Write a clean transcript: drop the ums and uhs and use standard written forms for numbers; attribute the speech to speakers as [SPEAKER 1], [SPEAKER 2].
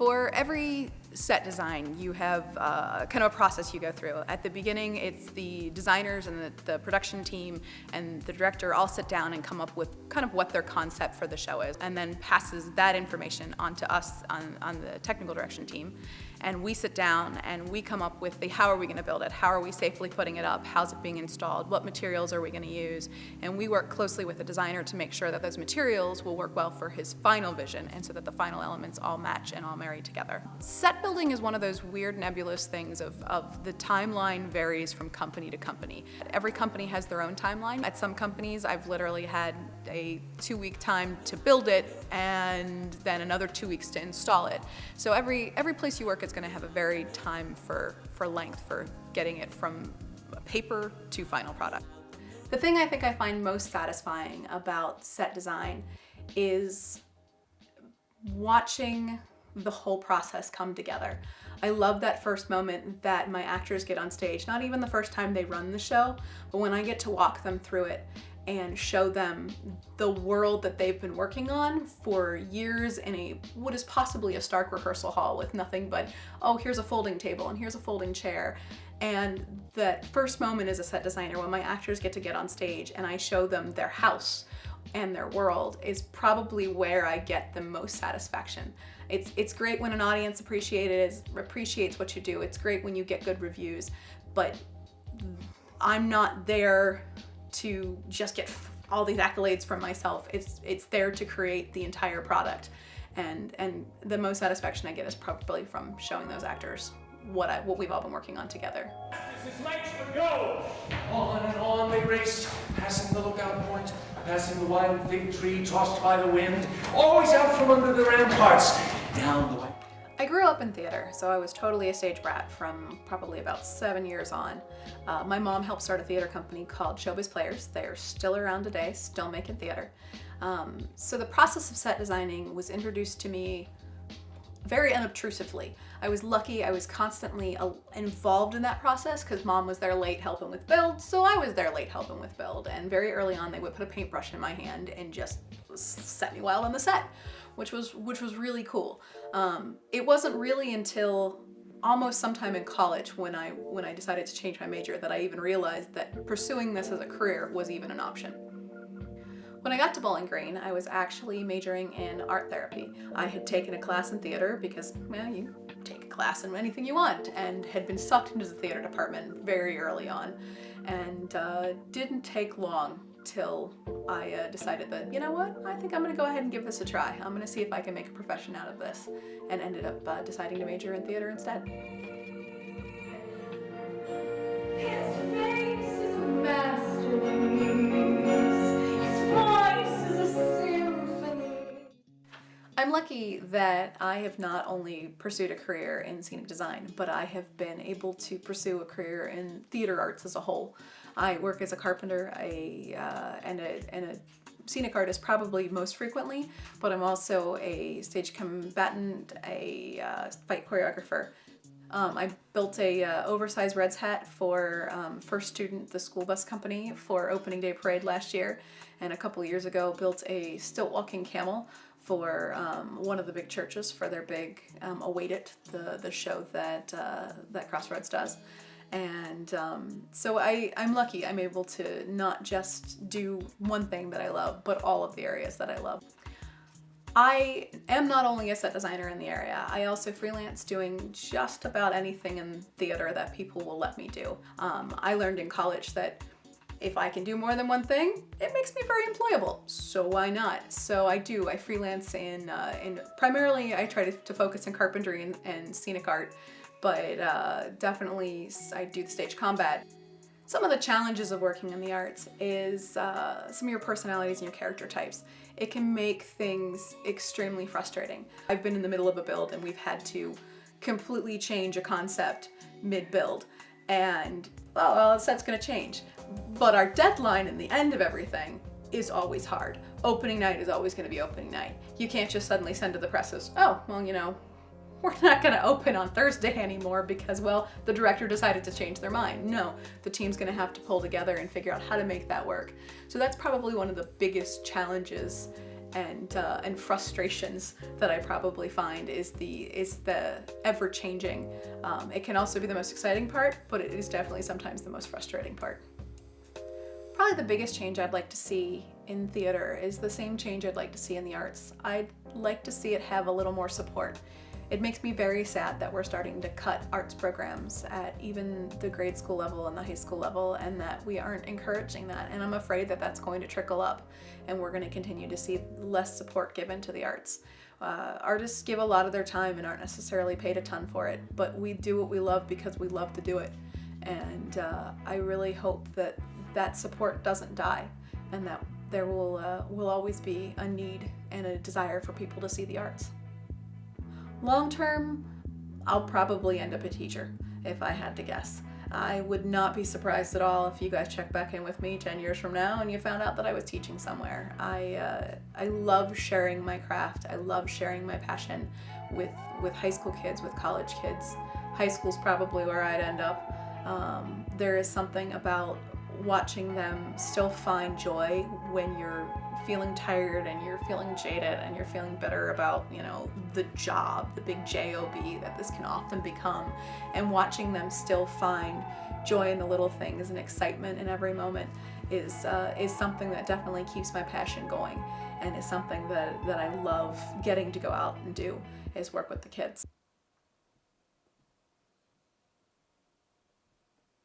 [SPEAKER 1] For every set design, you have kind of a process you go through. At the beginning, it's the designers and the production team and the director all sit down and come up with kind of what their concept for the show is, and then passes that information on to us on the technical direction team. And we sit down and we come up with how are we going to build it? How are we safely putting it up? How's it being installed? What materials are we going to use? And we work closely with the designer to make sure that those materials will work well for his final vision, and so that the final elements all match and all marry together. Set building is one of those weird nebulous things of the timeline varies from company to company. Every company has their own timeline. At some companies, I've literally had a 2-week time to build it and then another 2 weeks to install it. So every place you work, it's going to have a varied time for length for getting it from paper to final product. The thing I think I find most satisfying about set design is watching the whole process come together. I love that first moment that my actors get on stage, not even the first time they run the show, but when I get to walk them through it and show them the world that they've been working on for years in what is possibly a stark rehearsal hall with nothing but, oh, here's a folding table and here's a folding chair. And that first moment as a set designer when my actors get on stage and I show them their house and their world is probably where I get the most satisfaction. It's great when an audience appreciates what you do. It's great when you get good reviews, but I'm not there to just get all these accolades from myself. It's there to create the entire product, and the most satisfaction I get is probably from showing those actors what we've all been working on together.
[SPEAKER 2] This is lights for go! On and on they raced, passing the lookout point, passing the wild fig tree tossed by the wind, always out from under the ramparts, down the way.
[SPEAKER 1] I grew up in theater, so I was totally a stage brat from probably about 7 years on. My mom helped start a theater company called Showbiz Players. They're still around today, still making theater. So the process of set designing was introduced to me very unobtrusively. I was lucky I was constantly involved in that process because mom was there late helping with build, so I was there late helping with build. And very early on they would put a paintbrush in my hand and just set me wild on the set, which was really cool. It wasn't really until almost sometime in college when I decided to change my major that I even realized that pursuing this as a career was even an option. When I got to Bowling Green, I was actually majoring in art therapy. I had taken a class in theater because, well, you take a class in anything you want, and had been sucked into the theater department very early on. And didn't take long till I decided that, you know what, I think I'm gonna go ahead and give this a try. I'm gonna see if I can make a profession out of this, and ended up deciding to major in theater instead.
[SPEAKER 3] His face is a masterpiece. His voice is a symphony.
[SPEAKER 1] I'm lucky that I have not only pursued a career in scenic design, but I have been able to pursue a career in theater arts as a whole. I work as a carpenter and a scenic artist probably most frequently, but I'm also a stage combatant, a fight choreographer. I built a oversized Reds hat for First Student, the school bus company, for opening day parade last year, and a couple years ago built a stilt walking camel for one of the big churches for their big Await It, the show that Crossroads does. And so I'm lucky I'm able to not just do one thing that I love, but all of the areas that I love. I am not only a set designer in the area, I also freelance doing just about anything in theater that people will let me do. I learned in college that if I can do more than one thing, it makes me very employable, so why not? So I freelance in primarily I try to focus on carpentry and scenic art, but definitely I do the stage combat. Some of the challenges of working in the arts is some of your personalities and your character types. It can make things extremely frustrating. I've been in the middle of a build and we've had to completely change a concept mid-build, and well, the set's gonna change. But our deadline in the end of everything is always hard. Opening night is always gonna be opening night. You can't just suddenly send to the presses, oh, well, you know, we're not gonna open on Thursday anymore because, well, the director decided to change their mind. No, the team's gonna have to pull together and figure out how to make that work. So that's probably one of the biggest challenges and frustrations that I probably find is the ever changing. It can also be the most exciting part, but it is definitely sometimes the most frustrating part. Probably the biggest change I'd like to see in theater is the same change I'd like to see in the arts. I'd like to see it have a little more support. It makes me very sad that we're starting to cut arts programs at even the grade school level and the high school level, and that we aren't encouraging that. And I'm afraid that that's going to trickle up, and we're going to continue to see less support given to the arts. Artists give a lot of their time and aren't necessarily paid a ton for it, but we do what we love because we love to do it. And I really hope that that support doesn't die, and that there will always be a need and a desire for people to see the arts. Long term, I'll probably end up a teacher, if I had to guess. I would not be surprised at all if you guys check back in with me 10 years from now and you found out that I was teaching somewhere. I love sharing my craft. I love sharing my passion with high school kids, with college kids. High school's probably where I'd end up. There is something about watching them still find joy when you're feeling tired and you're feeling jaded and you're feeling bitter about, the job, the big J-O-B that this can often become, and watching them still find joy in the little things and excitement in every moment is something that definitely keeps my passion going, and is something that I love getting to go out and do, is work with the kids.